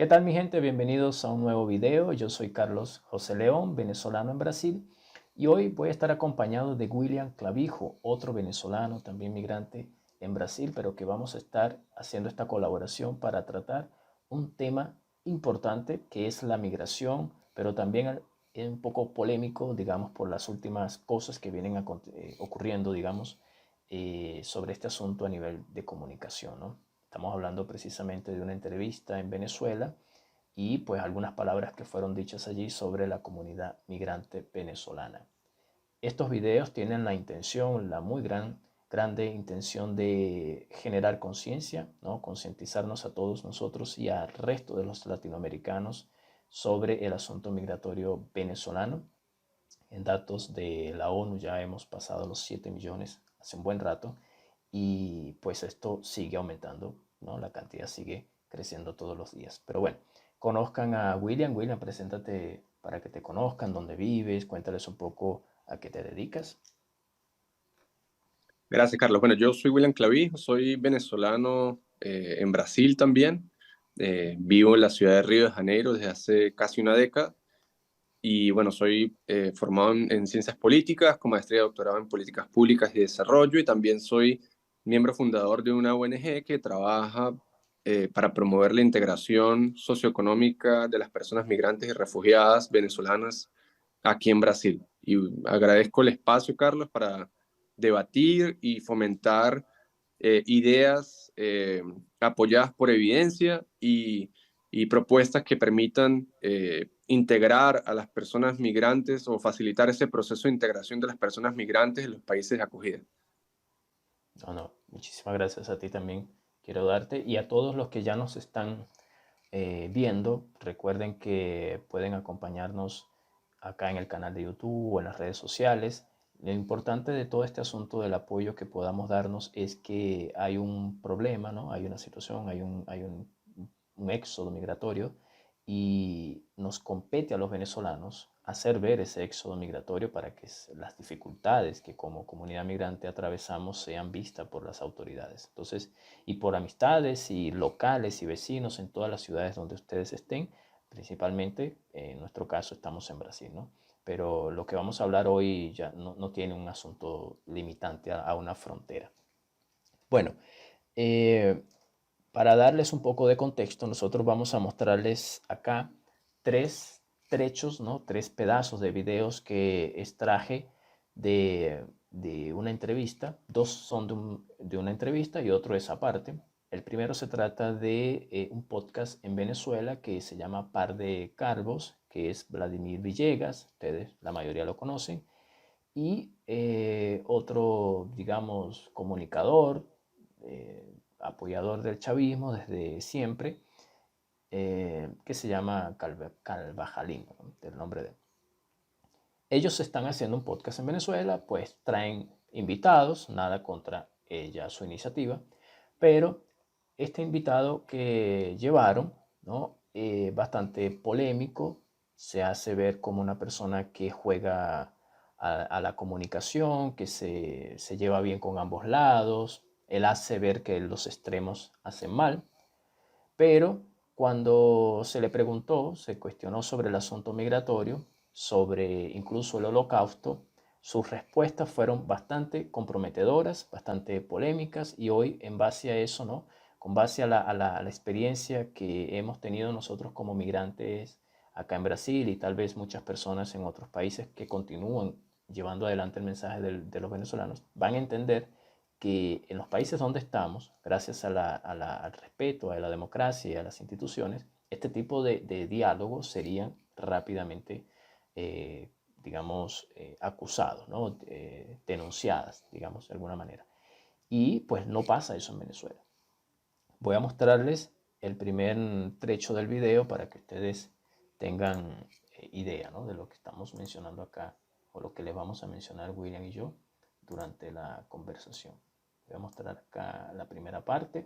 ¿Qué tal mi gente? Bienvenidos a un nuevo video. Yo soy Carlos José León, venezolano en Brasil, y hoy voy a estar acompañado de William Clavijo, otro venezolano, también migrante en Brasil, pero que vamos a estar haciendo esta colaboración para tratar un tema importante que es la migración, pero también es un poco polémico, digamos, por las últimas cosas que vienen ocurriendo, digamos, sobre este asunto a nivel de comunicación, ¿no? Estamos hablando precisamente de una entrevista en Venezuela y pues algunas palabras que fueron dichas allí sobre la comunidad migrante venezolana. Estos videos tienen la intención, la muy grande intención de generar conciencia, ¿no? Concientizarnos a todos nosotros y al resto de los latinoamericanos sobre el asunto migratorio venezolano. En datos de la ONU ya hemos pasado los 7 millones hace un buen rato y pues esto sigue aumentando, ¿no? La cantidad sigue creciendo todos los días. Pero bueno, conozcan a William. William, preséntate para que te conozcan, dónde vives, cuéntales un poco a qué te dedicas. Gracias, Carlos. Bueno, yo soy William Clavijo, soy venezolano en Brasil también. Vivo en la ciudad de Río de Janeiro desde hace casi una década y bueno, soy formado en ciencias políticas, con maestría y doctorado en políticas públicas y desarrollo, y también soy miembro fundador de una ONG que trabaja para promover la integración socioeconómica de las personas migrantes y refugiadas venezolanas aquí en Brasil. Y agradezco el espacio, Carlos, para debatir y fomentar ideas apoyadas por evidencia y propuestas que permitan integrar a las personas migrantes o facilitar ese proceso de integración de las personas migrantes en los países de acogida. No, no, muchísimas gracias a ti también. Quiero darte y a todos los que ya nos están viendo, recuerden que pueden acompañarnos acá en el canal de YouTube o en las redes sociales. Lo importante de todo este asunto del apoyo que podamos darnos es que hay un problema, ¿no? Hay una situación, un éxodo migratorio y nos compete a los venezolanos hacer ver ese éxodo migratorio para que las dificultades que como comunidad migrante atravesamos sean vistas por las autoridades. Entonces, y por amistades y locales y vecinos en todas las ciudades donde ustedes estén, principalmente en nuestro caso estamos en Brasil, ¿no? Pero lo que vamos a hablar hoy ya no tiene un asunto limitante a una frontera. Bueno, eh, para darles un poco de contexto, nosotros vamos a mostrarles acá tres trechos, ¿no? Tres pedazos de videos que extraje de una entrevista. Dos son de una entrevista y otro es aparte. El primero se trata de un podcast en Venezuela que se llama Par de Calvos, que es Vladimir Villegas, ustedes la mayoría lo conocen, y otro, digamos, comunicador, apoyador del chavismo desde siempre, que se llama Carvajalín, ¿no? Del nombre de él. Ellos están haciendo un podcast en Venezuela, pues traen invitados, nada contra ella, su iniciativa, pero este invitado que llevaron, ¿no? Bastante polémico, se hace ver como una persona que juega a la comunicación, que se lleva bien con ambos lados, él hace ver que los extremos hacen mal, pero cuando se le preguntó, se cuestionó sobre el asunto migratorio, sobre incluso el holocausto, sus respuestas fueron bastante comprometedoras, bastante polémicas y hoy en base a eso, ¿no? Con base a la experiencia que hemos tenido nosotros como migrantes acá en Brasil y tal vez muchas personas en otros países que continúan llevando adelante el mensaje de los venezolanos, van a entender que en los países donde estamos, gracias al respeto, a la democracia y a las instituciones, este tipo de diálogos serían rápidamente, digamos, acusados, ¿no? Denunciadas, digamos, de alguna manera. Y pues no pasa eso en Venezuela. Voy a mostrarles el primer trecho del video para que ustedes tengan idea, ¿no? De lo que estamos mencionando acá o lo que les vamos a mencionar William y yo durante la conversación. Voy a mostrar acá la primera parte.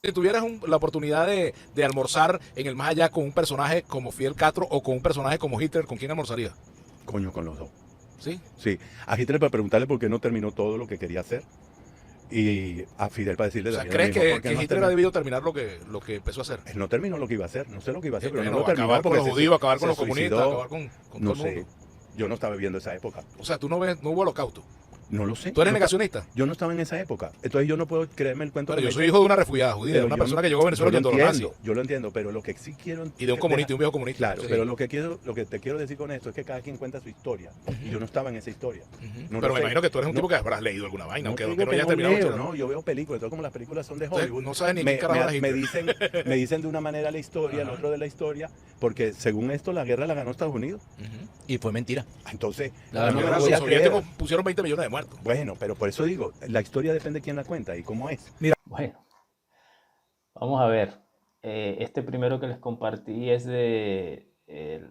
Si tuvieras la oportunidad de almorzar en el más allá con un personaje como Fidel Castro o con un personaje como Hitler, ¿con quién almorzarías? Coño, con los dos. ¿Sí? Sí, a Hitler para preguntarle por qué no terminó todo lo que quería hacer y a Fidel para decirle O sea, también lo ¿crees mismo. que, ¿Por qué que no Hitler ha terminó? debido terminar lo que empezó a hacer? Él no terminó lo que iba a hacer, no sé lo que iba a hacer, pero no Bueno, lo terminó acabar con porque los judíos, acabar con se los comunistas, suicidó. acabar con No todo el sé, mundo. yo no estaba viviendo esa época. O sea, no hubo holocausto. No lo sé. ¿Tú eres negacionista? Yo no estaba en esa época. Entonces yo no puedo creerme el cuento Bueno, que yo me soy echen. hijo de una refugiada judía, de Pero una yo, persona que llegó a Venezuela yo lo yendo a los nazis. entiendo, yo lo entiendo, pero lo que sí quiero Y de un comunista, un viejo comunista. Claro, Sí. pero lo que te quiero decir con esto es que cada quien cuenta su historia. Y yo no estaba en esa historia. No Pero lo me sé. imagino que tú eres un No, tipo que habrás leído alguna vaina, no aunque te no digo que hayas no terminado leo, bachillerato. no, yo veo películas, entonces como las películas son de Entonces, Hollywood, no sabes ni qué carajo era me Hitler. dicen de una manera la historia, el Ajá. otro de la historia, porque según esto la guerra la ganó Estados Unidos. Y fue mentira. Entonces, La yo no me guerra la Los voy a soviéticos creer. pusieron 20 millones de muertos. Bueno, pero por eso digo, la historia depende de quién la cuenta y cómo es. Bueno, vamos a ver. Este primero que les compartí es de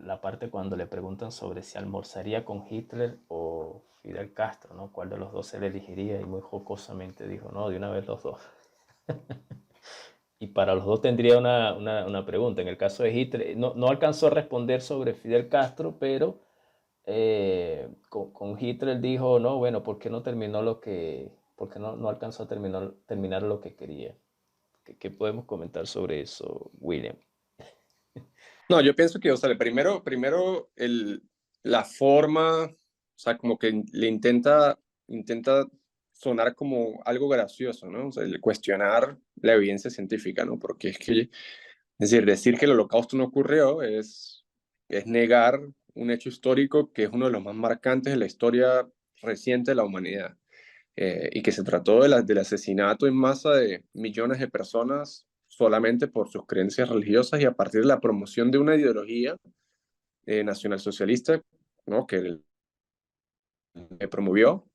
la parte cuando le preguntan sobre si almorzaría con Hitler o Fidel Castro, ¿no? ¿Cuál de los dos se le elegiría? Y muy jocosamente dijo, no, de una vez los dos. Y para los dos tendría una pregunta. En el caso de Hitler, no alcanzó a responder sobre Fidel Castro, pero con Hitler dijo, no, bueno, ¿por qué no terminó por qué no alcanzó a terminar lo que quería? ¿Qué podemos comentar sobre eso, William? No, yo pienso que, o sea, primero la forma, o sea, como que le intenta sonar como algo gracioso, ¿no? O sea, el cuestionar la evidencia científica, ¿no? Porque es decir que el holocausto no ocurrió es negar un hecho histórico que es uno de los más marcantes de la historia reciente de la humanidad. Y que se trató del asesinato en masa de millones de personas solamente por sus creencias religiosas y a partir de la promoción de una ideología nacionalsocialista, ¿no? Que promovió,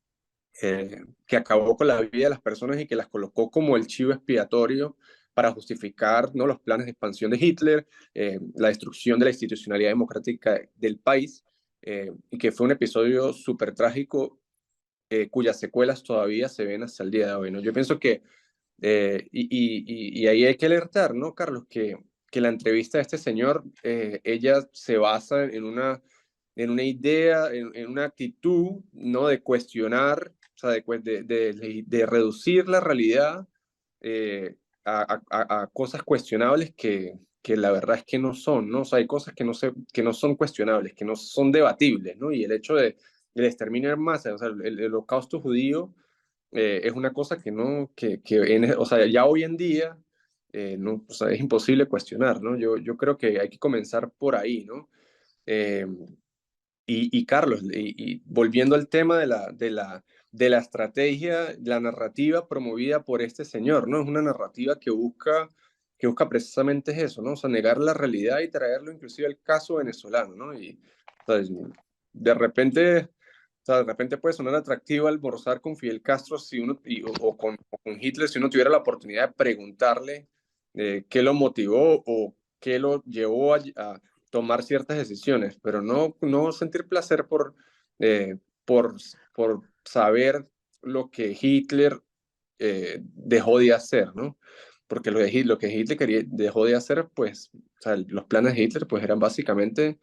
que acabó con la vida de las personas y que las colocó como el chivo expiatorio para justificar, ¿no?, los planes de expansión de Hitler, la destrucción de la institucionalidad democrática del país, y que fue un episodio súper trágico cuyas secuelas todavía se ven hasta el día de hoy, ¿no? Yo pienso que, y ahí hay que alertar, ¿no, Carlos? Que la entrevista de este señor, ella se basa en una idea, en una actitud, ¿no? De cuestionar, o sea, de reducir la realidad a cosas cuestionables que la verdad es que no son, ¿no? O sea, hay cosas que no son cuestionables, que no son debatibles, ¿no? Y el hecho de el exterminio en masa, o sea, el holocausto judío es una cosa que no, o sea, ya hoy en día no, o sea, es imposible cuestionar, ¿no? Yo creo que hay que comenzar por ahí, ¿no? Eh, y Carlos, y volviendo al tema de la estrategia, la narrativa promovida por este señor, ¿no? Es una narrativa que busca precisamente eso, ¿no? O sea, negar la realidad y traerlo inclusive al caso venezolano, ¿no? Y o sea, de repente, o sea, de repente puede sonar atractivo almorzar con Fidel Castro si uno, o con Hitler si uno tuviera la oportunidad de preguntarle qué lo motivó o qué lo llevó a tomar ciertas decisiones, pero no sentir placer eh, por, por saber lo que Hitler dejó de hacer, ¿no? Porque lo que Hitler dejó de hacer, pues, o sea, los planes de Hitler, pues, eran básicamente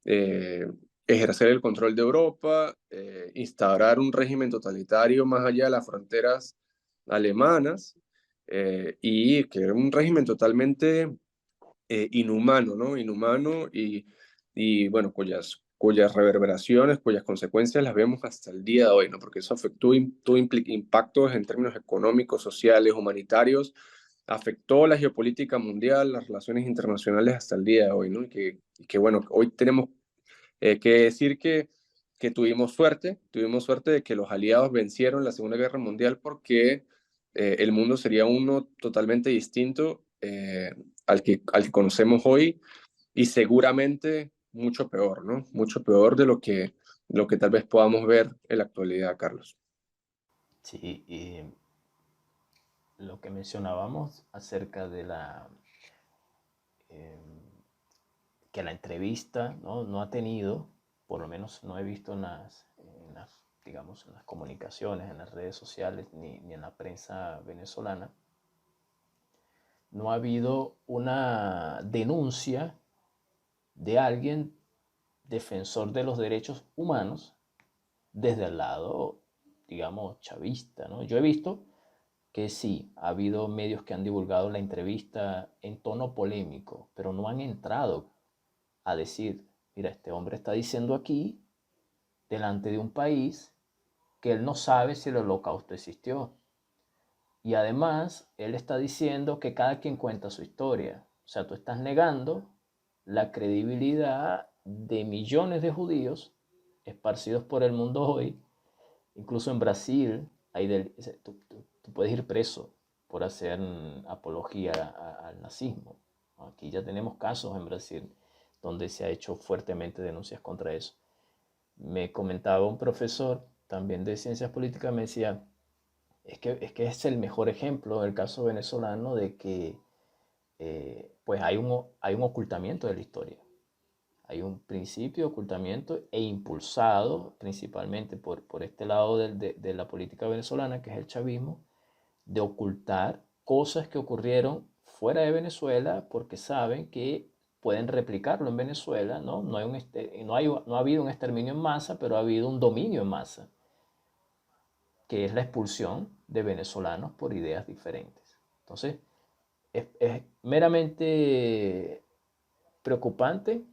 eh, ejercer el control de Europa, instaurar un régimen totalitario más allá de las fronteras alemanas, y que era un régimen totalmente inhumano, ¿no? Inhumano y bueno, cuyas reverberaciones, cuyas consecuencias las vemos hasta el día de hoy, ¿no? Porque eso tuvo impactos en términos económicos, sociales, humanitarios, afectó la geopolítica mundial, las relaciones internacionales hasta el día de hoy, ¿no? Y que bueno, hoy tenemos que decir que tuvimos suerte de que los aliados vencieron la Segunda Guerra Mundial porque el mundo sería uno totalmente distinto al que conocemos hoy y seguramente mucho peor, ¿no? Mucho peor de lo que tal vez podamos ver en la actualidad, Carlos. Sí, y lo que mencionábamos acerca de eh, que la entrevista no ha tenido, por lo menos no he visto digamos, en las comunicaciones, en las redes sociales, ni en la prensa venezolana, no ha habido una denuncia de alguien defensor de los derechos humanos desde el lado, digamos, chavista, ¿no? Yo he visto que sí, ha habido medios que han divulgado la entrevista en tono polémico, pero no han entrado a decir, mira, este hombre está diciendo aquí, delante de un país, que él no sabe si el holocausto existió. Y además, él está diciendo que cada quien cuenta su historia. O sea, tú estás negando la credibilidad de millones de judíos esparcidos por el mundo hoy. Incluso en Brasil, tú puedes ir preso por hacer apología al nazismo. Aquí ya tenemos casos en Brasil donde se ha hecho fuertemente denuncias contra eso. Me comentaba un profesor también de ciencias políticas, me decía, es que es el mejor ejemplo, el caso venezolano, de que pues hay un ocultamiento de la historia. Hay un principio de ocultamiento e impulsado principalmente por este lado de la política venezolana, que es el chavismo, de ocultar cosas que ocurrieron fuera de Venezuela porque saben que pueden replicarlo en Venezuela, ¿no? No ha habido un exterminio en masa, pero ha habido un dominio en masa, que es la expulsión de venezolanos por ideas diferentes. Entonces, es meramente preocupante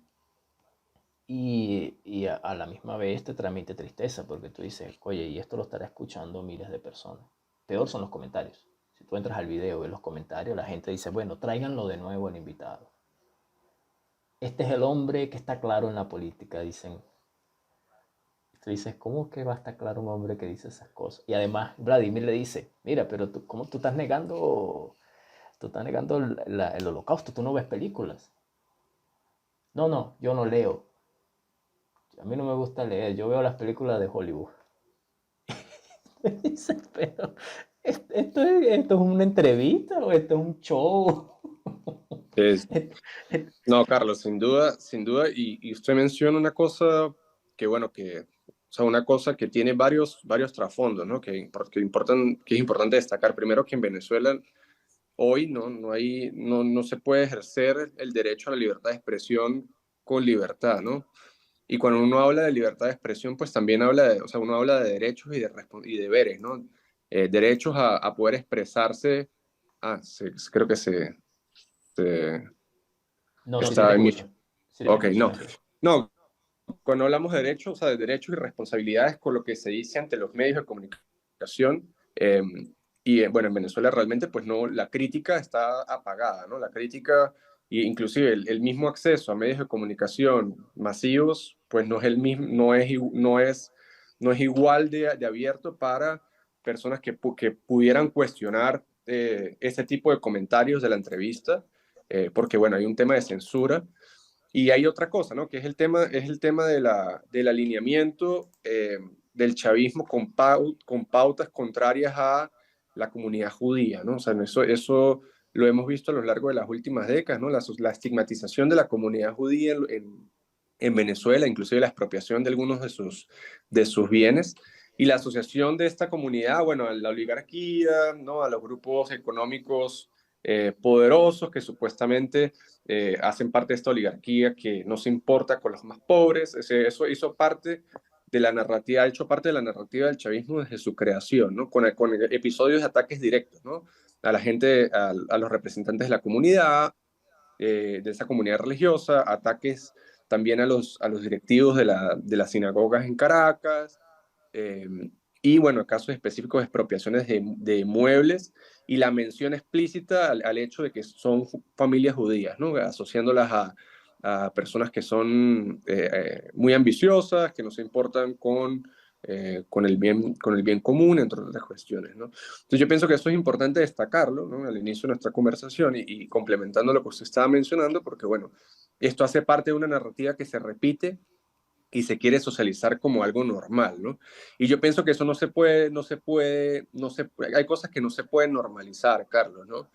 y a la misma vez te transmite tristeza porque tú dices, oye, y esto lo estará escuchando miles de personas. Peor son los comentarios. Si tú entras al video, ves los comentarios, la gente dice, bueno, tráiganlo de nuevo al invitado. Este es el hombre que está claro en la política, dicen. Tú dices, ¿cómo que va a estar claro un hombre que dice esas cosas? Y además Vladimir le dice, mira, pero ¿cómo tú estás negando? Tú estás negando el holocausto, tú no ves películas. No, no, yo no leo. A mí no me gusta leer, yo veo las películas de Hollywood. Dice, pero ¿esto es una entrevista o esto es un show? Es, no, Carlos, sin duda, y usted menciona una cosa que, bueno, o sea, una cosa que tiene varios trasfondos, ¿no? Que es importante destacar. Primero, que en Venezuela hoy no se puede ejercer el derecho a la libertad de expresión con libertad, ¿no? Y cuando uno habla de libertad de expresión, pues también o sea, uno habla de derechos y deberes, ¿no? Derechos a poder expresarse. Creo que se No, sí, sí te está en mi... escucho. Sí te Ok, escucho, no. tranquilo. No, cuando hablamos de derechos, o sea, de derechos y responsabilidades con lo que se dice ante los medios de comunicación, bueno, en Venezuela realmente pues no, la crítica está apagada, ¿no? La crítica, e inclusive el mismo acceso a medios de comunicación masivos, pues no es el mismo, no es igual de abierto para personas que pudieran cuestionar ese tipo de comentarios de la entrevista, porque bueno, hay un tema de censura. Y hay otra cosa, ¿no? Que es el tema del alineamiento del chavismo con pautas contrarias a la comunidad judía, ¿no? O sea, eso lo hemos visto a lo largo de las últimas décadas, ¿no? La estigmatización de la comunidad judía en Venezuela, inclusive la expropiación de algunos de sus bienes, y la asociación de esta comunidad, bueno, a la oligarquía, ¿no? A los grupos económicos poderosos que supuestamente hacen parte de esta oligarquía que no se importa con los más pobres. Eso hizo parte de la narrativa, ha hecho parte de la narrativa del chavismo desde su creación, ¿no? Con episodios de ataques directos, ¿no? A la gente, a los representantes de la comunidad, de esa comunidad religiosa, ataques también a los directivos de las sinagogas en Caracas, eh, y bueno, casos específicos de expropiaciones de muebles y la mención explícita al hecho de que son familias judías, ¿no? Asociándolas a personas que son muy ambiciosas, que no se importan con el bien común, entre otras cuestiones, ¿no? Entonces yo pienso que eso es importante destacarlo, ¿no? Al inicio de nuestra conversación y complementando lo que usted estaba mencionando, porque bueno, esto hace parte de una narrativa que se repite y se quiere socializar como algo normal, ¿no? Y yo pienso que eso hay cosas que no se pueden normalizar, Carlos, ¿no?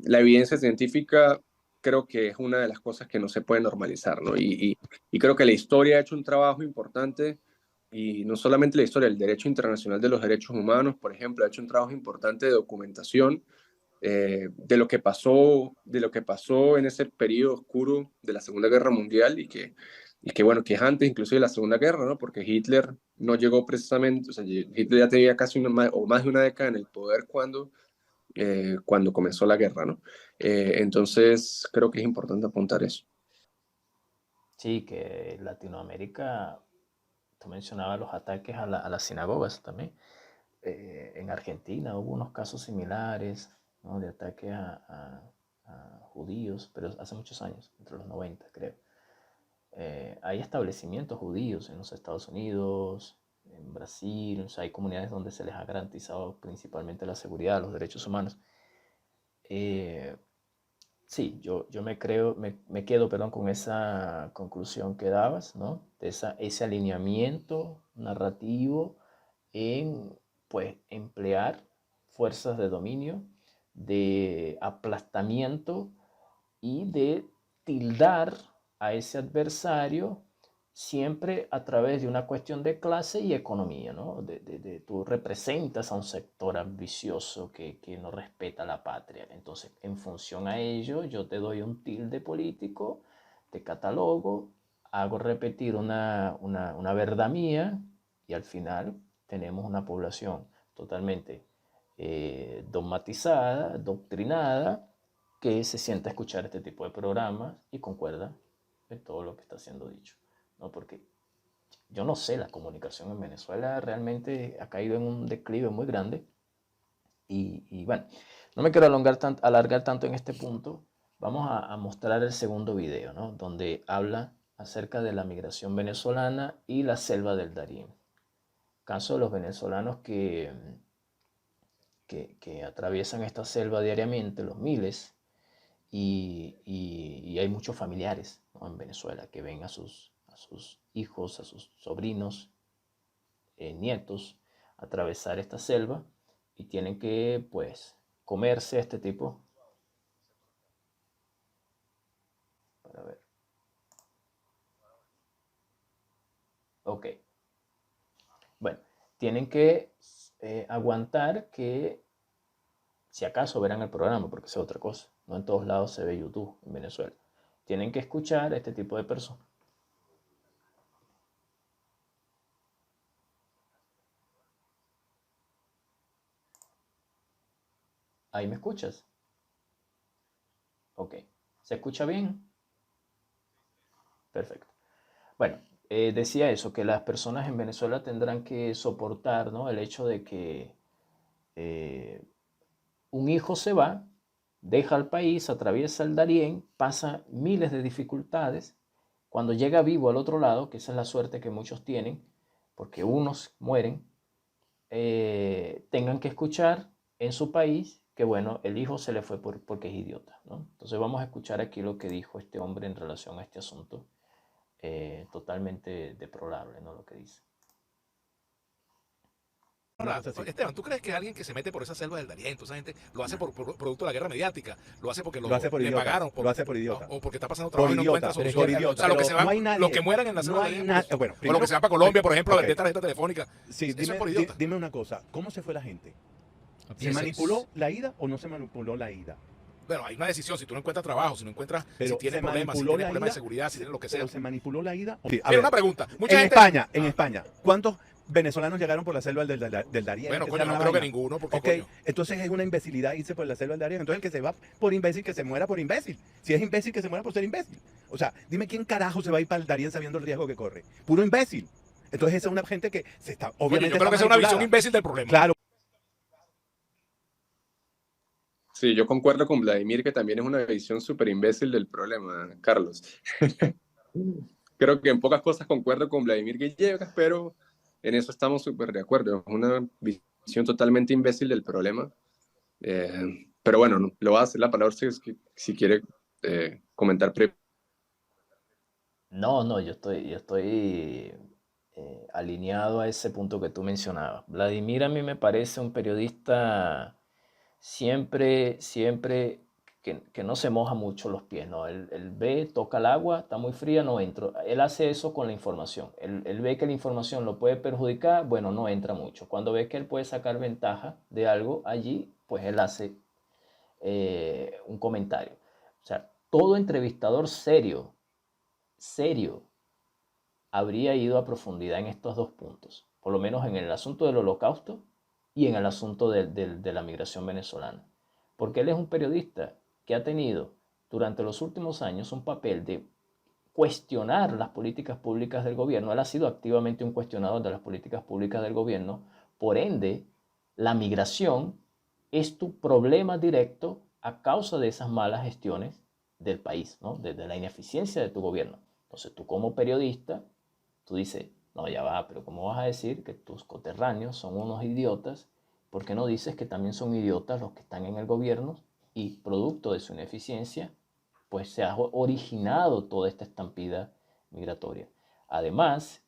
La evidencia científica creo que es una de las cosas que no se puede normalizar, ¿no? Y creo que la historia ha hecho un trabajo importante, y no solamente la historia, el derecho internacional de los derechos humanos, por ejemplo, ha hecho un trabajo importante de documentación de lo que pasó en ese periodo oscuro de la Segunda Guerra Mundial y que y que bueno, que es antes incluso de la Segunda Guerra, ¿no? Porque Hitler no llegó precisamente, o sea, Hitler ya tenía casi o más de una década en el poder cuando comenzó la guerra, ¿no? Entonces creo que es importante apuntar eso. Sí, que Latinoamérica, tú mencionabas los ataques a las sinagogas también. En Argentina hubo unos casos similares, ¿no? De ataque a judíos, pero hace muchos años, entre los 90 creo. Hay establecimientos judíos en los Estados Unidos, en Brasil, o sea, hay comunidades donde se les ha garantizado principalmente la seguridad, los derechos humanos. Eh, sí, yo me quedo, perdón, con esa conclusión que dabas, ¿no? De ese alineamiento narrativo en, pues, emplear fuerzas de dominio, de aplastamiento y de tildar a ese adversario siempre a través de una cuestión de clase y economía, ¿no? Tú representas a un sector ambicioso que no respeta la patria. Entonces, en función a ello, yo te doy un tilde político, te catalogo, hago repetir una verdad mía y al final tenemos una población totalmente dogmatizada, doctrinada, que se sienta a escuchar este tipo de programas y concuerda en todo lo que está siendo dicho, ¿no? Porque yo no sé, la comunicación en Venezuela realmente ha caído en un declive muy grande y bueno, no me quiero alargar tanto en este punto. Vamos a mostrar el segundo video, ¿no? Donde habla acerca de la migración venezolana y la selva del Darién. Caso de los venezolanos que atraviesan esta selva diariamente, los miles, y hay muchos familiares, ¿no? En Venezuela que ven a sus hijos, a sus sobrinos, nietos, atravesar esta selva y tienen que, pues, comerse este tipo. Para ver. Ok. Bueno, tienen que aguantar que, si acaso verán el programa, porque es otra cosa, no en todos lados se ve YouTube en Venezuela. Tienen que escuchar a este tipo de personas. ¿Ahí me escuchas? Ok. ¿Se escucha bien? Perfecto. Bueno, decía eso, que las personas en Venezuela tendrán que soportar, ¿no? El hecho de que eh, un hijo se va, deja el país, atraviesa el Darién, pasa miles de dificultades. Cuando llega vivo al otro lado, que esa es la suerte que muchos tienen, porque unos mueren, tengan que escuchar en su país que, bueno, el hijo se le fue porque es idiota, ¿no? Entonces vamos a escuchar aquí lo que dijo este hombre en relación a este asunto, totalmente deplorable, ¿no? Lo que dice. Ahora, Esteban, ¿tú crees que alguien que se mete por esa selva del Darién, toda esa gente, lo hace por producto de la guerra mediática? ¿Lo hace porque Lo hace por le idiota. pagaron? Lo hace por idiota. O porque está pasando Por trabajo y no encuentra idiota. Por solución? idiota. O sea, los que se van, no hay nadie. los que mueran en la selva No del hay Darién, nadie. Bueno, o los primero, que se van para Colombia, por ejemplo, a ok. vender tarjeta telefónica. Sí, Eso es por idiota. dime una cosa. ¿Cómo se fue la gente? ¿Se Ese- manipuló la ida o no se manipuló la ida? Bueno, hay una decisión. Si tú no encuentras trabajo, si no encuentras, si Pero tienes se problemas, si manipuló tienes la problemas de ida. seguridad, si tienes lo que sea. Pero se manipuló la ida. Sí, a Mira, ver, una pregunta. Mucha en gente... España, ¿cuántos venezolanos llegaron por la selva del Darién? Bueno, ¿Qué se coño, llama no la creo que vaina? ninguno, porque Ok, coño. entonces es una imbecilidad irse por la selva del Darién. Entonces el que se va por imbécil, que se muera por imbécil. Si es imbécil, que se muera por ser imbécil. O sea, dime quién carajo se va a ir para el Darién sabiendo el riesgo que corre. Puro imbécil. Entonces esa es una gente que se está, Coño, obviamente yo creo está que esa es una visión manipulada. imbécil del problema. Claro. Sí, yo concuerdo con Vladimir que también es una visión súper imbécil del problema, Carlos. Creo que en pocas cosas concuerdo con Vladimir Villegas, pero en eso estamos súper de acuerdo. Es una visión totalmente imbécil del problema. Pero bueno, no, lo va a hacer la palabra si quiere comentar. No, yo estoy alineado a ese punto que tú mencionabas. Vladimir a mí me parece un periodista siempre que no se moja mucho los pies, ¿no? Él ve, toca el agua, está muy fría, no entro. Él hace eso con la información. Él ve que la información lo puede perjudicar, bueno, no entra mucho. Cuando ve que él puede sacar ventaja de algo allí, pues él hace un comentario. O sea, todo entrevistador serio, habría ido a profundidad en estos dos puntos, por lo menos en el asunto del Holocausto y en el asunto de la migración venezolana. Porque él es un periodista que ha tenido durante los últimos años un papel de cuestionar las políticas públicas del gobierno. Él ha sido activamente un cuestionador de las políticas públicas del gobierno. Por ende, la migración es tu problema directo a causa de esas malas gestiones del país, ¿no? De la ineficiencia de tu gobierno. Entonces tú como periodista, tú dices, no, ya va, pero ¿cómo vas a decir que tus coterráneos son unos idiotas? ¿Por qué no dices que también son idiotas los que están en el gobierno y producto de su ineficiencia, pues se ha originado toda esta estampida migratoria? Además,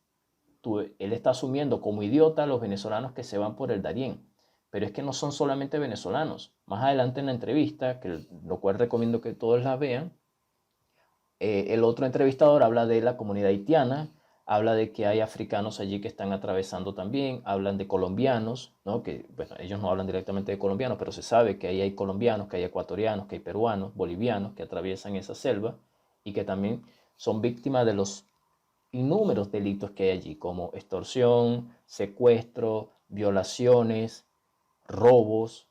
él está asumiendo como idiota a los venezolanos que se van por el Darién, pero es que no son solamente venezolanos. Más adelante en la entrevista, lo cual recomiendo que todos la vean, el otro entrevistador habla de la comunidad haitiana, habla de que hay africanos allí que están atravesando también, hablan de colombianos, ¿no? Que bueno, ellos no hablan directamente de colombianos, pero se sabe que ahí hay colombianos, que hay ecuatorianos, que hay peruanos, bolivianos que atraviesan esa selva y que también son víctimas de los innúmeros delitos que hay allí, como extorsión, secuestro, violaciones, robos,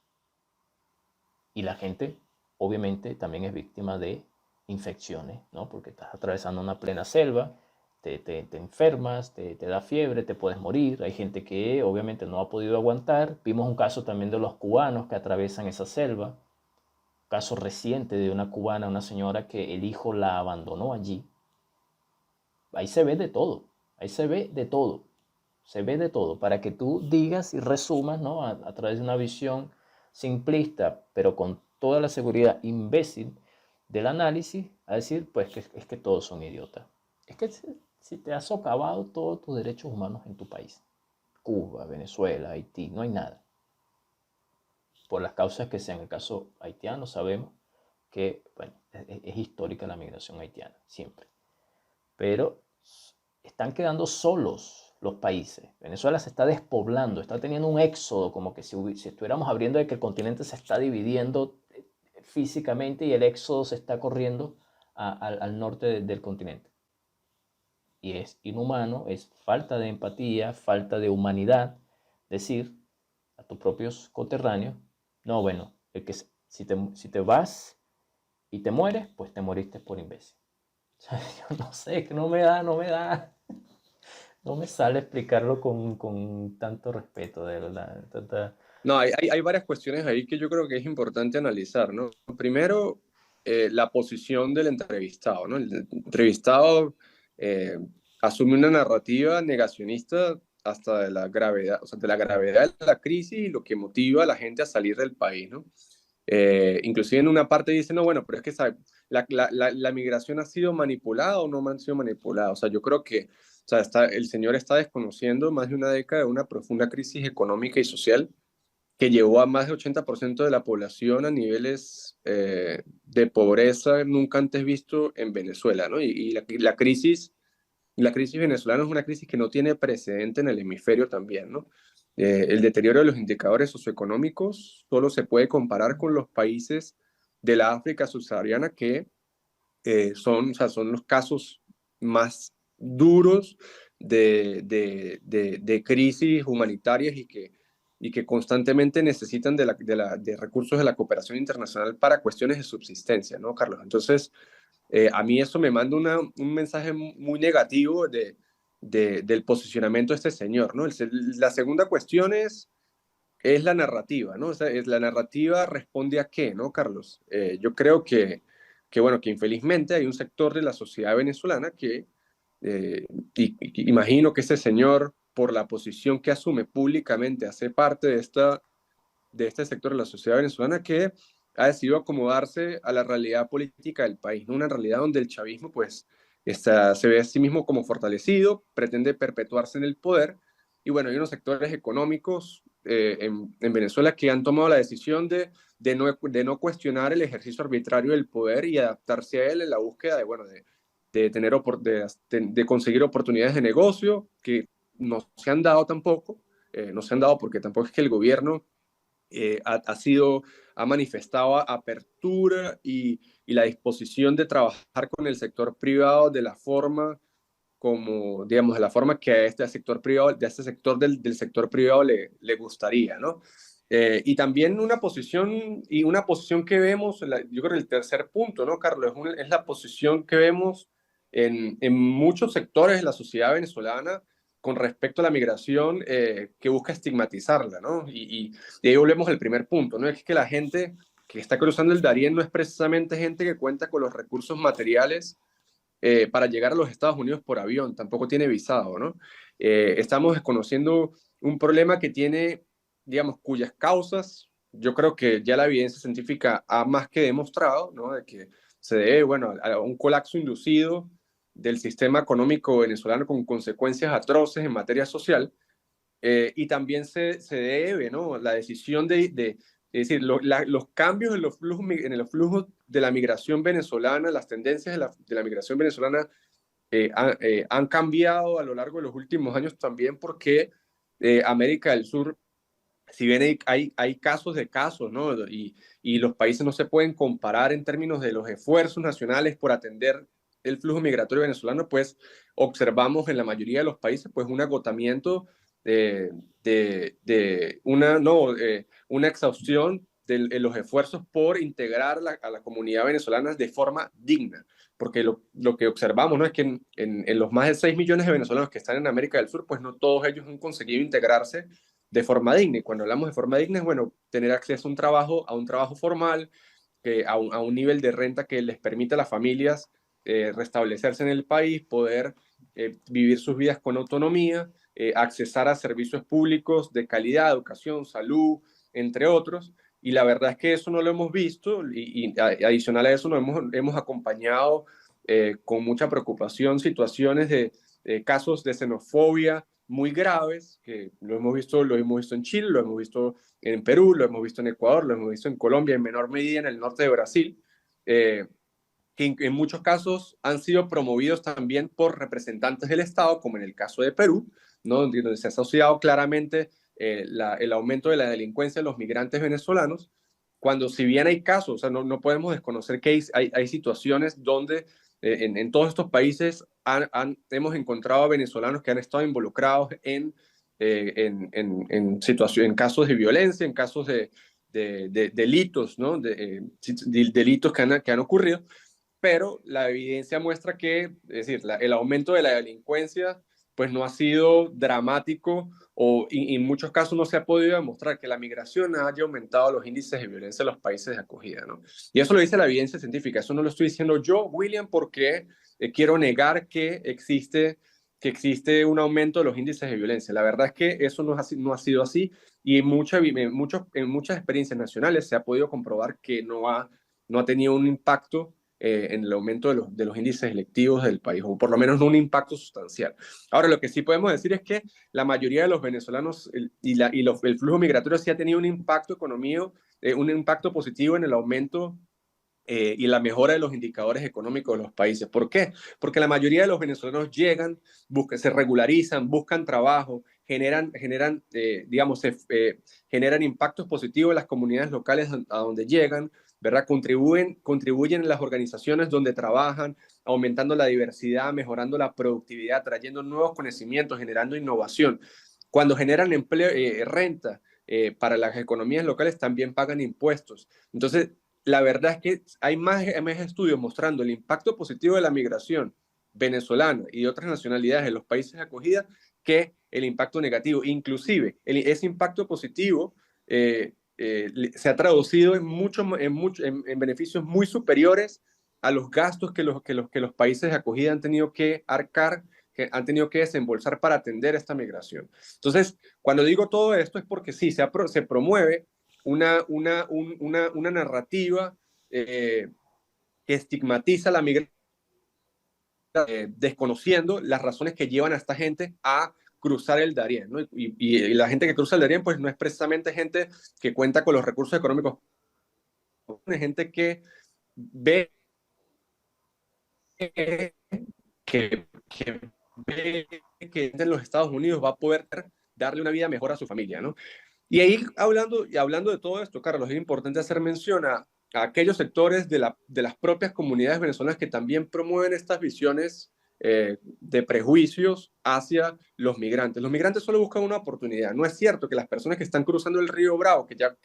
y la gente obviamente también es víctima de infecciones, ¿no? Porque estás atravesando una plena selva, te enfermas, te da fiebre, te puedes morir. Hay gente que obviamente no ha podido aguantar. Vimos un caso también de los cubanos que atraviesan esa selva. Caso reciente de una cubana, una señora que el hijo la abandonó allí. Ahí se ve de todo, ahí se ve de todo, se ve de todo, para que tú digas y resumas, ¿no? A través de una visión simplista, pero con toda la seguridad imbécil del análisis, a decir, pues que es que todos son idiotas. Es que si te has socavado todos tus derechos humanos en tu país, Cuba, Venezuela, Haití, no hay nada. Por las causas que sean. El caso haitiano sabemos que, bueno, es histórica la migración haitiana, siempre. Pero están quedando solos los países. Venezuela se está despoblando, está teniendo un éxodo, como que si estuviéramos abriendo de que el continente se está dividiendo físicamente y el éxodo se está corriendo al norte del continente. Y es inhumano, es falta de empatía, falta de humanidad, decir a tus propios coterráneos, no, bueno, si te vas y te mueres, pues te moriste por imbécil. O sea, yo no sé, que no me sale explicarlo con tanto respeto, de verdad. No, hay varias cuestiones ahí que yo creo que es importante analizar, ¿no? Primero, la posición del entrevistado, ¿no? El entrevistado asume una narrativa negacionista hasta de la gravedad, o sea, de la gravedad de la crisis y lo que motiva a la gente a salir del país, ¿no? Inclusive en una parte dice, no, bueno, pero es que ¿sabe? La migración ha sido manipulada o no ha sido manipulada. O sea, yo creo que o sea, el señor está desconociendo más de una década de una profunda crisis económica y social que llevó a más del 80% de la población a niveles de pobreza nunca antes visto en Venezuela, ¿no? Y la crisis venezolana es una crisis que no tiene precedente en el hemisferio también, ¿no? El deterioro de los indicadores socioeconómicos solo se puede comparar con los países de la África subsahariana que o sea, son los casos más duros de crisis humanitarias y que constantemente necesitan de recursos de la cooperación internacional para cuestiones de subsistencia, ¿no, Carlos? Entonces, a mí eso me manda un mensaje muy negativo del posicionamiento de este señor, ¿no? La segunda cuestión es la narrativa, ¿no? O sea, la narrativa responde a qué, ¿no, Carlos? Yo creo bueno, que infelizmente hay un sector de la sociedad venezolana que, imagino que ese señor, por la posición que asume públicamente, hace parte de este sector de la sociedad venezolana que ha decidido acomodarse a la realidad política del país, ¿no? Una realidad donde el chavismo, pues, se ve a sí mismo como fortalecido, pretende perpetuarse en el poder, y bueno, hay unos sectores económicos en Venezuela que han tomado la decisión de no cuestionar el ejercicio arbitrario del poder y adaptarse a él en la búsqueda de conseguir oportunidades de negocio que no se han dado tampoco, no se han dado porque tampoco es que el gobierno ha manifestado apertura y la disposición de trabajar con el sector privado de la forma como, digamos, de la forma que a este sector privado, de este sector del sector privado le gustaría, ¿no? Y también una posición que vemos, yo creo el tercer punto, ¿no, Carlos? Es la posición que vemos en muchos sectores de la sociedad venezolana con respecto a la migración, que busca estigmatizarla, ¿no? Y ahí volvemos al primer punto, ¿no? Es que la gente que está cruzando el Darién no es precisamente gente que cuenta con los recursos materiales para llegar a los Estados Unidos por avión, tampoco tiene visado, ¿no? Estamos desconociendo un problema que tiene, digamos, cuyas causas, yo creo que ya la evidencia científica ha más que demostrado, ¿no? De que se debe, bueno, a un colapso inducido del sistema económico venezolano con consecuencias atroces en materia social, y también se debe, ¿no? La decisión es decir, los cambios en los flujos de la migración venezolana, las tendencias de la migración venezolana han cambiado a lo largo de los últimos años también porque América del Sur, si bien hay casos de casos, ¿no? Y los países no se pueden comparar en términos de los esfuerzos nacionales por atender el flujo migratorio venezolano, pues observamos en la mayoría de los países pues un agotamiento una exhaustión de los esfuerzos por integrar a la comunidad venezolana de forma digna, porque lo que observamos, ¿no? Es que en los más de 6 millones de venezolanos que están en América del Sur, pues no todos ellos han conseguido integrarse de forma digna. Y cuando hablamos de forma digna es, bueno, tener acceso a un trabajo formal, a un nivel de renta que les permita a las familias restablecerse en el país, poder vivir sus vidas con autonomía, accesar a servicios públicos de calidad, educación, salud, entre otros. Y la verdad es que eso no lo hemos visto y adicional a eso hemos acompañado con mucha preocupación situaciones de casos de xenofobia muy graves, que lo hemos visto en Chile, lo hemos visto en Perú, lo hemos visto en Ecuador, lo hemos visto en Colombia, en menor medida en el norte de Brasil, que en muchos casos han sido promovidos también por representantes del Estado, como en el caso de Perú, ¿no? Donde se ha asociado claramente el aumento de la delincuencia de los migrantes venezolanos, cuando si bien hay casos, o sea, no podemos desconocer que hay situaciones donde en todos estos países hemos encontrado a venezolanos que han estado involucrados en casos de violencia, en casos de delitos, ¿no? Delitos que han ocurrido, pero la evidencia muestra que, es decir, el aumento de la delincuencia pues no ha sido dramático y en muchos casos no se ha podido demostrar que la migración haya aumentado los índices de violencia en los países de acogida, ¿no? Y eso lo dice la evidencia científica, eso no lo estoy diciendo yo, William, porque quiero negar que existe un aumento de los índices de violencia. La verdad es que eso no ha sido así y en muchas experiencias nacionales se ha podido comprobar que no ha tenido un impacto en el aumento de los índices delictivos del país, o por lo menos no un impacto sustancial. Ahora, lo que sí podemos decir es que la mayoría de los venezolanos el flujo migratorio sí ha tenido un impacto económico, un impacto positivo en el aumento y la mejora de los indicadores económicos de los países. ¿Por qué? Porque la mayoría de los venezolanos llegan, se regularizan, buscan trabajo, generan impactos positivos en las comunidades locales a donde llegan, ¿verdad? Contribuyen en las organizaciones donde trabajan, aumentando la diversidad, mejorando la productividad, trayendo nuevos conocimientos, generando innovación. Cuando generan empleo, renta para las economías locales, también pagan impuestos. Entonces, la verdad es que hay más estudios mostrando el impacto positivo de la migración venezolana y de otras nacionalidades en los países de acogida que el impacto negativo. Inclusive, ese impacto positivo se ha traducido en beneficios muy superiores a los gastos que los países de acogida han tenido que arcar, que han tenido que desembolsar para atender esta migración. Entonces, cuando digo todo esto es porque sí, se promueve una narrativa que estigmatiza la migración, desconociendo las razones que llevan a esta gente a cruzar el Darién, ¿no? Y la gente que cruza el Darién pues no es precisamente gente que cuenta con los recursos económicos, es gente que ve que ve que en los Estados Unidos va a poder darle una vida mejor a su familia, ¿no? Y ahí hablando de todo esto, Carlos, es importante hacer mención a aquellos sectores de las propias comunidades venezolanas que también promueven estas visiones de prejuicios hacia los migrantes. Los migrantes solo buscan una oportunidad. No es cierto que las personas que están cruzando el río Bravo, que ya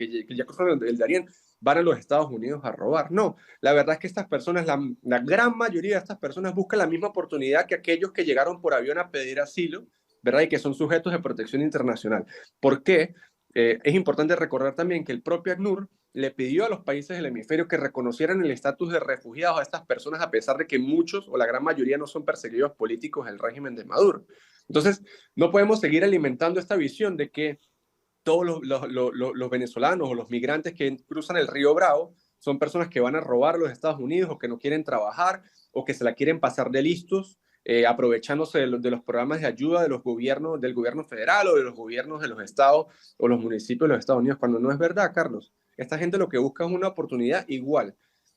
cruzaron el Darién, van a los Estados Unidos a robar. No, la verdad es que estas personas, la gran mayoría de estas personas buscan la misma oportunidad que aquellos que llegaron por avión a pedir asilo, ¿verdad? Y que son sujetos de protección internacional. ¿Por qué? Es importante recordar también que el propio ACNUR le pidió a los países del hemisferio que reconocieran el estatus de refugiados a estas personas, a pesar de que muchos o la gran mayoría no son perseguidos políticos del régimen de Maduro. Entonces, no podemos seguir alimentando esta visión de que todos los venezolanos o los migrantes que cruzan el río Bravo son personas que van a robar los Estados Unidos o que no quieren trabajar o que se la quieren pasar de listos, aprovechándose de los programas de ayuda de los gobiernos, del gobierno federal o de los gobiernos de los estados o los municipios de los Estados Unidos, cuando no es verdad, Carlos. Esta gente lo que busca es una oportunidad igual.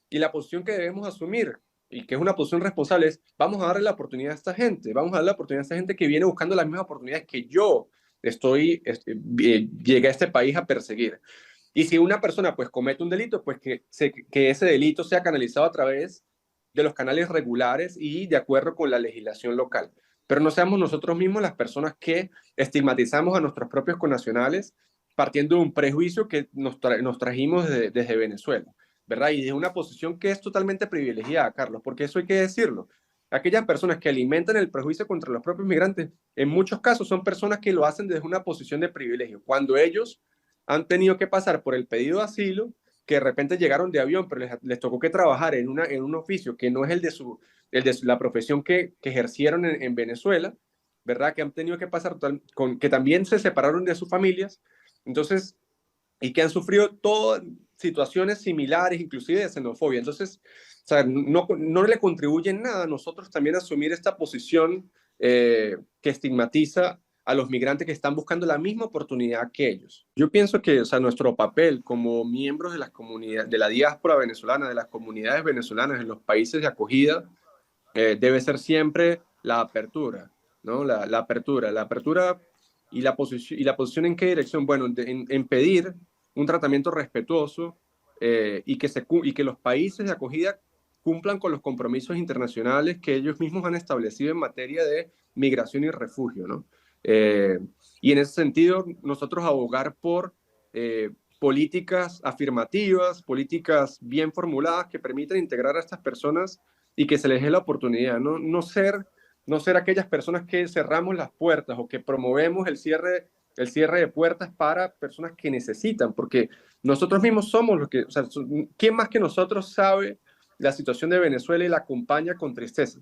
Y la posición que debemos asumir, y que es una posición responsable, es vamos a darle la oportunidad a esta gente, vamos a darle la oportunidad a esta gente que viene buscando las mismas oportunidades que yo llegué a este país a perseguir. Y si una persona pues comete un delito, pues que ese delito sea canalizado a través de los canales regulares y de acuerdo con la legislación local. Pero no seamos nosotros mismos las personas que estigmatizamos a nuestros propios connacionales partiendo de un prejuicio que nos trajimos desde Venezuela, ¿verdad? Y de una posición que es totalmente privilegiada, Carlos, porque eso hay que decirlo. Aquellas personas que alimentan el prejuicio contra los propios migrantes, en muchos casos son personas que lo hacen desde una posición de privilegio, cuando ellos han tenido que pasar por el pedido de asilo, que de repente llegaron de avión, pero les tocó que trabajar en un oficio que no es la profesión que ejercieron en Venezuela, ¿verdad? Que han tenido que pasar, que también se separaron de sus familias, entonces, y que han sufrido todas situaciones similares, inclusive de xenofobia. Entonces, o sea, no le contribuye en nada a nosotros también asumir esta posición que estigmatiza a los migrantes que están buscando la misma oportunidad que ellos. Yo pienso que, o sea, nuestro papel como miembros de las comunidades, de la diáspora venezolana, de las comunidades venezolanas en los países de acogida, debe ser siempre la apertura, ¿no? La apertura y la posición en qué dirección, bueno, en pedir un tratamiento respetuoso y que los países de acogida cumplan con los compromisos internacionales que ellos mismos han establecido en materia de migración y refugio, ¿no? Y en ese sentido, nosotros abogar por políticas afirmativas, políticas bien formuladas que permitan integrar a estas personas y que se les dé la oportunidad, no ser aquellas personas que cerramos las puertas o que promovemos el cierre de puertas para personas que necesitan, porque nosotros mismos somos los que, o sea, ¿quién más que nosotros sabe la situación de Venezuela y la acompaña con tristeza?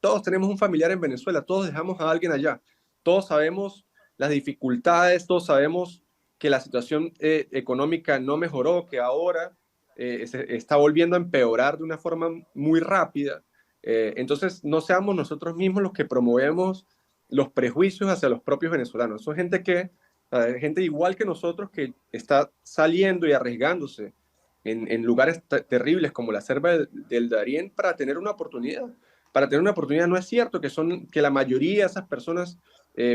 Todos tenemos un familiar en Venezuela, todos dejamos a alguien allá, todos sabemos las dificultades, todos sabemos que la situación económica no mejoró, que ahora se está volviendo a empeorar de una forma muy rápida. Entonces, no seamos nosotros mismos los que promovemos los prejuicios hacia los propios venezolanos. Son gente igual que nosotros que está saliendo y arriesgándose en lugares terribles como la selva del Darién para tener una oportunidad. Para tener una oportunidad no es cierto que la mayoría de esas personas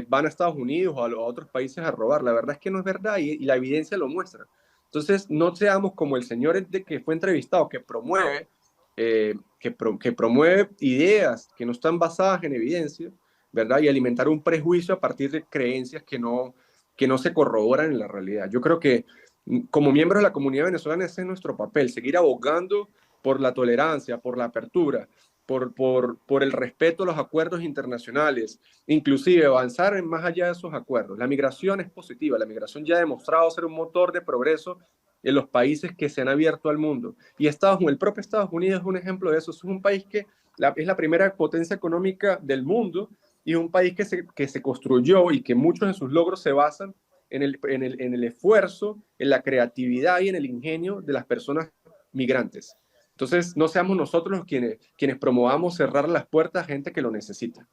van a Estados Unidos o a otros países a robar. La verdad es que no es verdad y la evidencia lo muestra. Entonces, no seamos como el señor que fue entrevistado, que promueve ideas que no están basadas en evidencia, ¿verdad? Y alimentar un prejuicio a partir de creencias que no se corroboran en la realidad. Yo creo que como miembros de la comunidad venezolana ese es nuestro papel, seguir abogando por la tolerancia, por la apertura, por el respeto a los acuerdos internacionales, inclusive avanzar más allá de esos acuerdos. La migración es positiva, la migración ya ha demostrado ser un motor de progreso en los países que se han abierto al mundo. Y el propio Estados Unidos es un ejemplo de eso. Es un país que es la primera potencia económica del mundo y un país que se construyó y que muchos de sus logros se basan en el esfuerzo, en la creatividad y en el ingenio de las personas migrantes. Entonces, no seamos nosotros quienes promovamos cerrar las puertas a gente que lo necesita.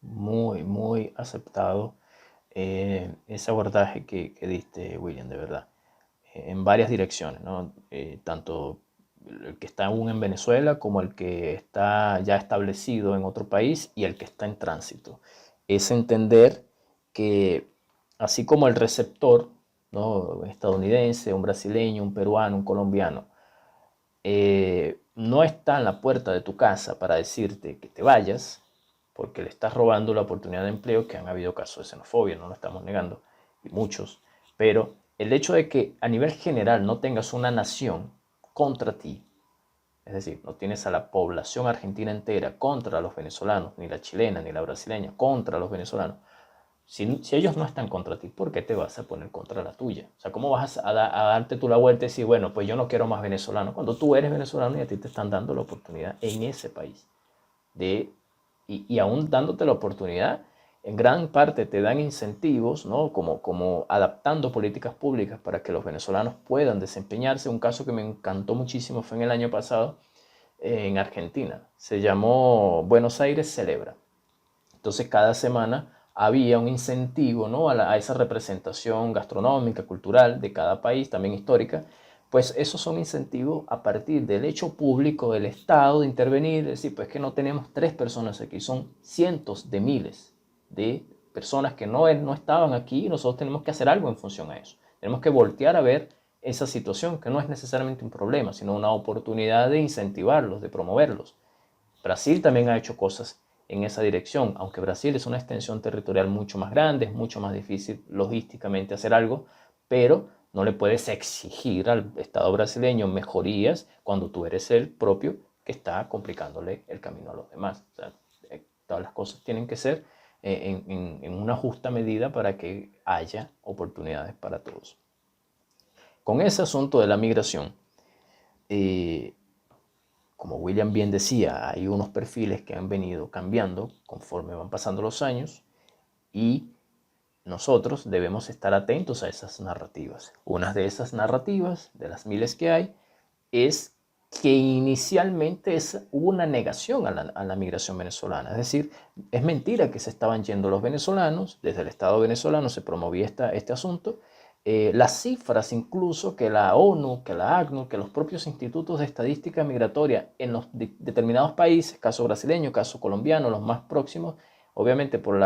Muy, muy aceptado ese abordaje que diste, William, de verdad. En varias direcciones, ¿no? Tanto el que está aún en Venezuela como el que está ya establecido en otro país y el que está en tránsito. Es entender que así como el receptor, ¿no? Estadounidense, un brasileño, un peruano, un colombiano, no está en la puerta de tu casa para decirte que te vayas, porque le estás robando la oportunidad de empleo, que han habido casos de xenofobia, no lo estamos negando, y muchos, pero el hecho de que a nivel general no tengas una nación contra ti, es decir, no tienes a la población argentina entera contra los venezolanos, ni la chilena, ni la brasileña, contra los venezolanos. Si ellos no están contra ti, ¿por qué te vas a poner contra la tuya? O sea, ¿cómo vas a darte tú la vuelta y decir, bueno, pues yo no quiero más venezolanos? Cuando tú eres venezolano y a ti te están dando la oportunidad en ese país. Y aún dándote la oportunidad, en gran parte te dan incentivos, ¿no? Como adaptando políticas públicas para que los venezolanos puedan desempeñarse. Un caso que me encantó muchísimo fue en el año pasado en Argentina. Se llamó Buenos Aires Celebra. Entonces cada semana había un incentivo, ¿no? a esa representación gastronómica, cultural de cada país, también histórica. Pues esos son incentivos a partir del hecho público del Estado de intervenir, es decir, pues que no tenemos 3 personas aquí, son cientos de miles de personas que no estaban aquí y nosotros tenemos que hacer algo en función a eso. Tenemos que voltear a ver esa situación, que no es necesariamente un problema, sino una oportunidad de incentivarlos, de promoverlos. Brasil también ha hecho cosas en esa dirección, aunque Brasil es una extensión territorial mucho más grande, es mucho más difícil logísticamente hacer algo, pero no le puedes exigir al Estado brasileño mejorías cuando tú eres el propio que está complicándole el camino a los demás. O sea, todas las cosas tienen que ser en una justa medida para que haya oportunidades para todos. Con ese asunto de la migración, como William bien decía, hay unos perfiles que han venido cambiando conforme van pasando los años y nosotros debemos estar atentos a esas narrativas. Una de esas narrativas, de las miles que hay, es que inicialmente hubo una negación a la migración venezolana. Es decir, es mentira que se estaban yendo los venezolanos, desde el Estado venezolano se promovía este asunto. Las cifras incluso que la ONU, que la ACNUR, que los propios institutos de estadística migratoria en los determinados países, caso brasileño, caso colombiano, los más próximos, obviamente por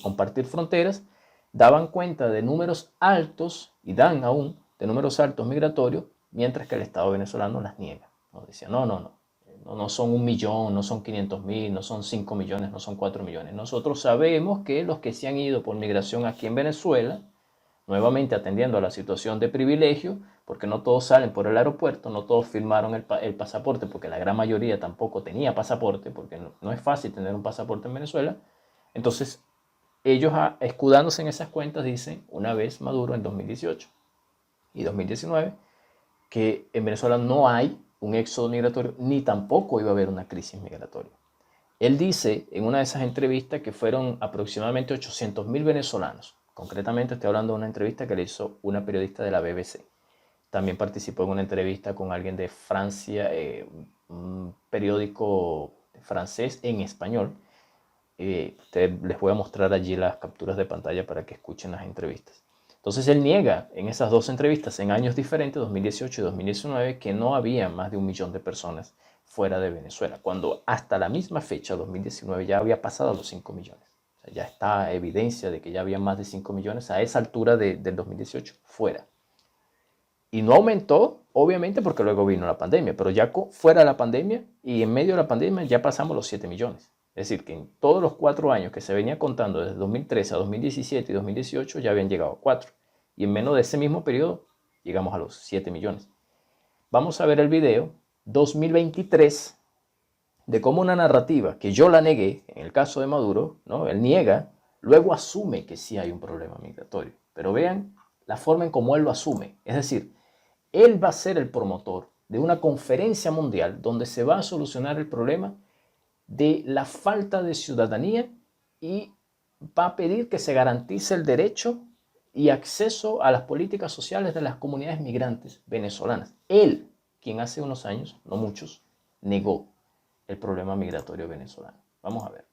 compartir fronteras, daban cuenta de números altos, y dan aún, de números altos migratorios, mientras que el Estado venezolano las niega. Nos decía, no son 1 millón, no son 500.000, no son 5 millones, no son 4 millones. Nosotros sabemos que los que se han ido por migración aquí en Venezuela, nuevamente atendiendo a la situación de privilegio, porque no todos salen por el aeropuerto, no todos firmaron el pasaporte, porque la gran mayoría tampoco tenía pasaporte, porque no es fácil tener un pasaporte en Venezuela. Entonces, ellos escudándose en esas cuentas dicen, una vez Maduro en 2018 y 2019, que en Venezuela no hay un éxodo migratorio, ni tampoco iba a haber una crisis migratoria. Él dice en una de esas entrevistas que fueron aproximadamente 800.000 venezolanos. Concretamente estoy hablando de una entrevista que le hizo una periodista de la BBC. También participó en una entrevista con alguien de Francia, un periódico francés en español. Les voy a mostrar allí las capturas de pantalla para que escuchen las entrevistas. Entonces él niega en esas 2 entrevistas en años diferentes, 2018 y 2019, que no había más de 1 millón de personas fuera de Venezuela, cuando hasta la misma fecha, 2019, ya había pasado los 5 millones. O sea, ya está evidencia de que ya había más de 5 millones a esa altura del 2018 fuera. Y no aumentó, obviamente, porque luego vino la pandemia, pero ya fuera de la pandemia y en medio de la pandemia ya pasamos los 7 millones. Es decir, que en todos los 4 años que se venía contando desde 2013 a 2017 y 2018 ya habían llegado a 4. Y en menos de ese mismo periodo llegamos a los 7 millones. Vamos a ver el video 2023 de cómo una narrativa que yo la negué, en el caso de Maduro, ¿no? Él niega, luego asume que sí hay un problema migratorio. Pero vean la forma en cómo él lo asume. Es decir, él va a ser el promotor de una conferencia mundial donde se va a solucionar el problema de la falta de ciudadanía y va a pedir que se garantice el derecho y acceso a las políticas sociales de las comunidades migrantes venezolanas. Él, quien hace unos años, no muchos, negó el problema migratorio venezolano. Vamos a ver.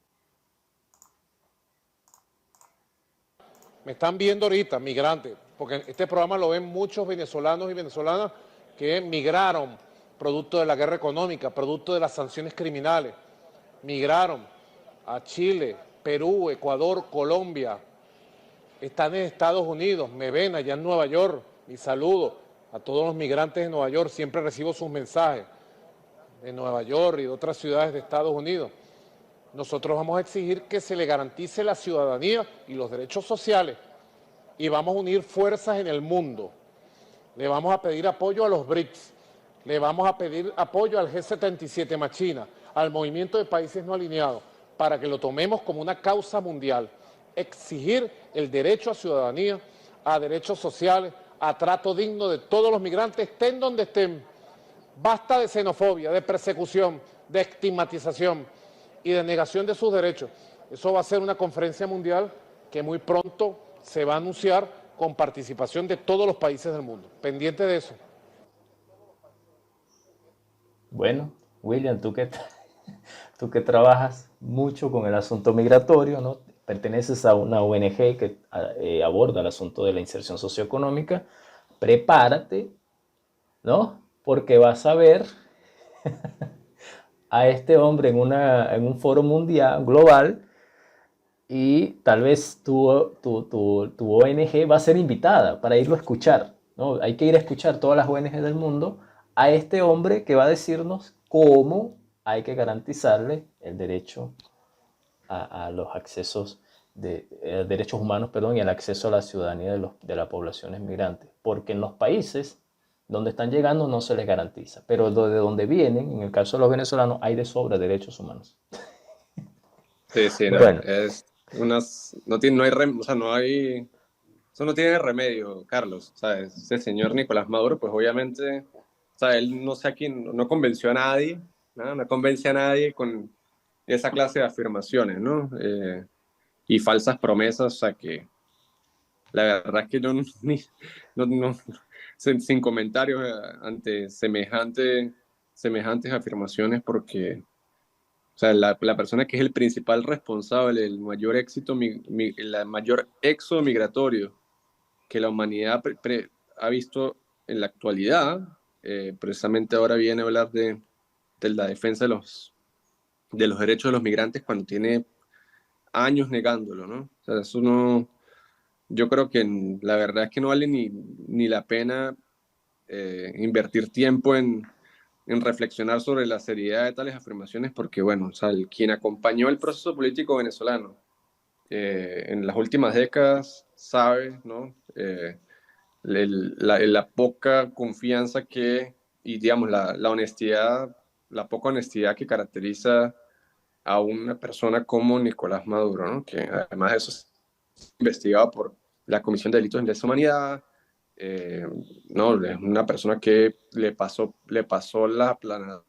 Me están viendo ahorita, migrantes, porque este programa lo ven muchos venezolanos y venezolanas que migraron producto de la guerra económica, producto de las sanciones criminales. Migraron a Chile, Perú, Ecuador, Colombia, están en Estados Unidos, me ven allá en Nueva York, y saludo a todos los migrantes de Nueva York, siempre recibo sus mensajes. de Nueva York y de otras ciudades de Estados Unidos. Nosotros vamos a exigir que se le garantice la ciudadanía y los derechos sociales y vamos a unir fuerzas en el mundo. Le vamos a pedir apoyo a los BRICS, le vamos a pedir apoyo al G77 más China, al movimiento de países no alineados, para que lo tomemos como una causa mundial. Exigir el derecho a ciudadanía, a derechos sociales, a trato digno de todos los migrantes, estén donde estén. Basta de xenofobia, de persecución, de estigmatización y de negación de sus derechos. Eso va a ser una conferencia mundial que muy pronto se va a anunciar con participación de todos los países del mundo. Pendiente de eso. Bueno, William, tú que trabajas mucho con el asunto migratorio, ¿no? Perteneces a una ONG que aborda el asunto de la inserción socioeconómica. Prepárate, ¿no? Porque vas a ver a este hombre en un foro mundial, global, y tal vez tu ONG va a ser invitada para irlo a escuchar, ¿no? Hay que ir a escuchar todas las ONG del mundo a este hombre que va a decirnos cómo hay que garantizarle el derecho a los accesos de derechos humanos, perdón, y el acceso a la ciudadanía de las poblaciones migrantes, porque en los países donde están llegando no se les garantiza, pero de donde vienen, en el caso de los venezolanos, hay de sobra derechos humanos. Sí, no, Bueno, o sea, no hay, eso no tiene remedio, Carlos, ¿sabes? Ese señor Nicolás Maduro, pues obviamente, o sea, él no sé a quién, no convenció a nadie, no convence a nadie con esa clase de afirmaciones, ¿no? Y falsas promesas, o sea que la verdad es que yo sin comentarios ante semejantes afirmaciones, porque o sea, la persona que es el principal responsable del mayor éxito, el mayor éxodo migratorio que la humanidad ha visto en la actualidad, precisamente ahora viene a hablar de la defensa de los derechos de los migrantes cuando tiene años negándolo, ¿no? O sea, eso no, yo creo que la verdad es que no vale ni la pena invertir tiempo en reflexionar sobre la seriedad de tales afirmaciones, porque, bueno, o sea, quien acompañó el proceso político venezolano en las últimas décadas sabe, ¿no? La poca confianza y digamos, la honestidad, la poca honestidad que caracteriza a una persona como Nicolás Maduro, ¿no? Que además de eso es investigado por la Comisión de Delitos de Lesa Humanidad, no, es una persona que le pasó la plana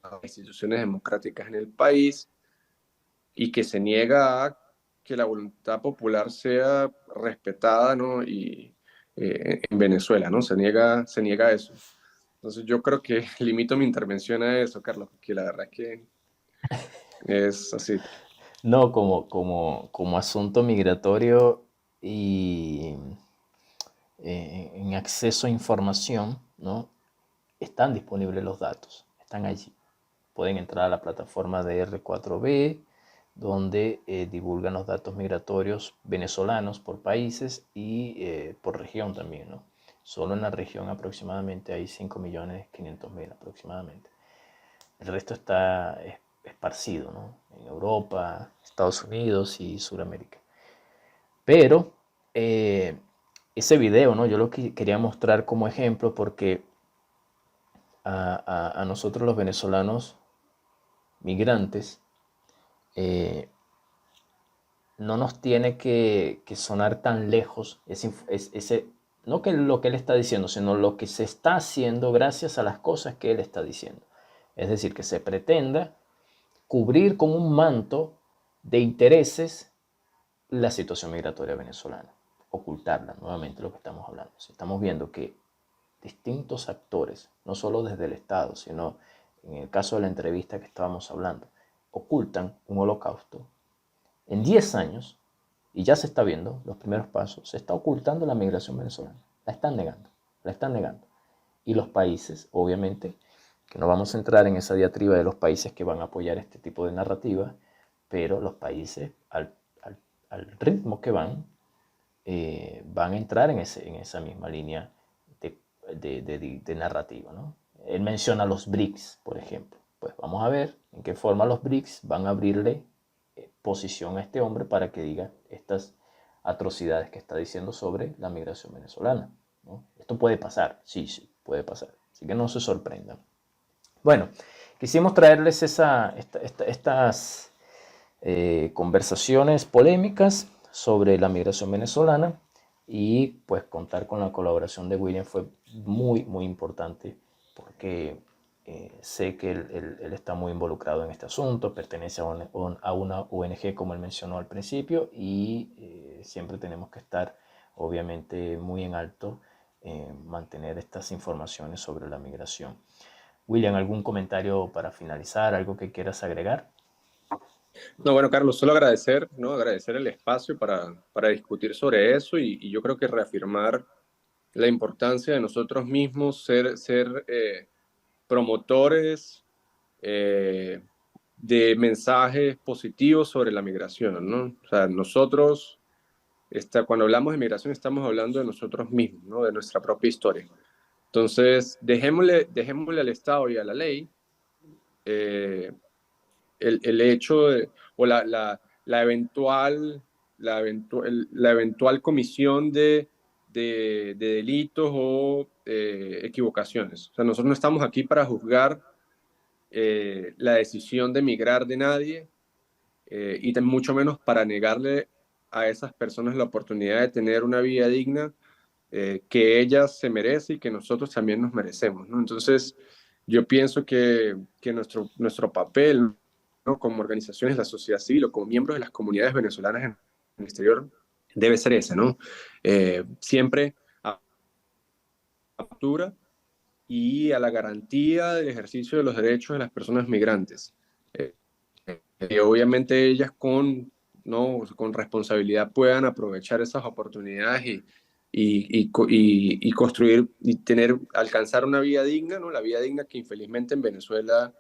a las instituciones democráticas en el país y que se niega a que la voluntad popular sea respetada, ¿no? Y en Venezuela, ¿no? Se niega a eso. Entonces yo creo que limito mi intervención a eso, Carlos, porque la verdad es que es así. no, como asunto migratorio y en acceso a información, ¿no? Están disponibles los datos, están allí. Pueden entrar a la plataforma de R4B, donde divulgan los datos migratorios venezolanos por países y por región también, ¿no? Solo en la región aproximadamente hay 5.500.000 aproximadamente. El resto está esparcido, ¿no? En Europa, Estados Unidos y Sudamérica. Pero ese video, ¿no? Yo lo quería mostrar como ejemplo porque a nosotros los venezolanos migrantes no nos tiene que sonar tan lejos no que lo que él está diciendo, sino lo que se está haciendo gracias a las cosas que él está diciendo. Es decir, que se pretenda cubrir con un manto de intereses la situación migratoria venezolana, ocultarla, nuevamente lo que estamos hablando. Si estamos viendo que distintos actores, no solo desde el Estado, sino en el caso de la entrevista que estábamos hablando, ocultan un holocausto. En 10 años, y ya se está viendo los primeros pasos, se está ocultando la migración venezolana. La están negando. Y los países, obviamente, que no vamos a entrar en esa diatriba de los países que van a apoyar este tipo de narrativa, pero los países, al ritmo que van a entrar en esa misma línea de narrativa, ¿no? Él menciona los BRICS, por ejemplo. pues vamos a ver en qué forma los BRICS van a abrirle posición a este hombre para que diga estas atrocidades que está diciendo sobre la migración venezolana, ¿no? Esto puede pasar, sí, puede pasar, así que no se sorprendan. Bueno, quisimos traerles estas conversaciones polémicas sobre la migración venezolana, y pues contar con la colaboración de William fue muy, muy importante, porque sé que él está muy involucrado en este asunto, pertenece a una ONG, como él mencionó al principio, y siempre tenemos que estar obviamente muy en alto, mantener estas informaciones sobre la migración. William, ¿algún comentario para finalizar? ¿Algo que quieras agregar? No, bueno, Carlos, solo agradecer, ¿no? Agradecer el espacio para discutir sobre eso y yo creo que reafirmar la importancia de nosotros mismos ser promotores de mensajes positivos sobre la migración, ¿no? O sea, nosotros, cuando hablamos de migración, estamos hablando de nosotros mismos, ¿no? De nuestra propia historia. Entonces, dejémosle al Estado y a la ley el hecho de, o la eventual comisión de delitos o equivocaciones. O sea, nosotros no estamos aquí para juzgar la decisión de emigrar de nadie y mucho menos para negarle a esas personas la oportunidad de tener una vida digna que ellas se merecen y que nosotros también nos merecemos, ¿no? Entonces, yo pienso que nuestro papel, ¿no? Como organizaciones de la sociedad civil o como miembros de las comunidades venezolanas en el exterior debe ser ese, ¿no? Siempre a captura y a la garantía del ejercicio de los derechos de las personas migrantes. Obviamente ellas ¿no? Con responsabilidad puedan aprovechar esas oportunidades y construir y alcanzar una vida digna, ¿no? La vida digna que infelizmente en Venezuela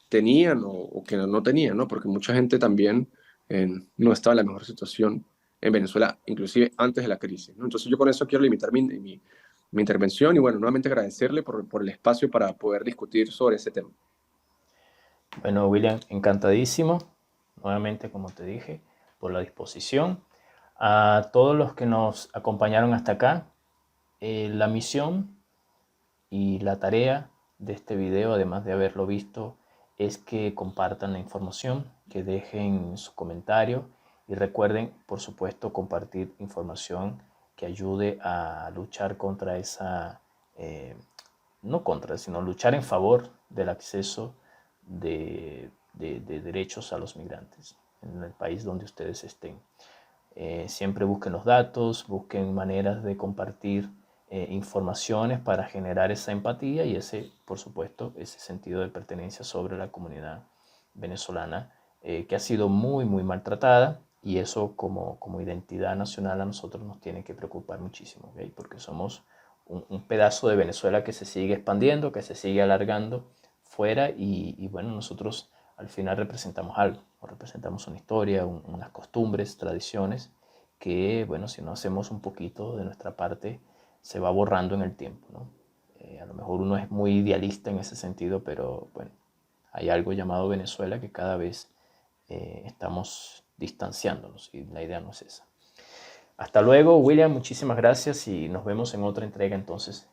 tenían o que no tenían, ¿no? Porque mucha gente también no estaba en la mejor situación en Venezuela, inclusive antes de la crisis, ¿no? Entonces yo con eso quiero limitar mi intervención y bueno, nuevamente agradecerle por el espacio para poder discutir sobre ese tema. Bueno, William, encantadísimo, nuevamente como te dije, por la disposición. A todos los que nos acompañaron hasta acá, la misión y la tarea de este video, además de haberlo visto, es que compartan la información, que dejen su comentario y recuerden, por supuesto, compartir información que ayude a luchar contra no contra, sino luchar en favor del acceso de derechos a los migrantes en el país donde ustedes estén. Siempre busquen los datos, busquen maneras de compartir informaciones para generar esa empatía y por supuesto, ese sentido de pertenencia sobre la comunidad venezolana que ha sido muy, muy maltratada, y eso como identidad nacional a nosotros nos tiene que preocupar muchísimo, ¿okay? Porque somos un pedazo de Venezuela que se sigue expandiendo, que se sigue alargando fuera y bueno, nosotros al final representamos algo, o representamos una historia, unas costumbres, tradiciones que, bueno, si no hacemos un poquito de nuestra parte, se va borrando en el tiempo, ¿no? A lo mejor uno es muy idealista en ese sentido, pero bueno, hay algo llamado Venezuela que cada vez estamos distanciándonos y la idea no es esa. Hasta luego, William, muchísimas gracias y nos vemos en otra entrega entonces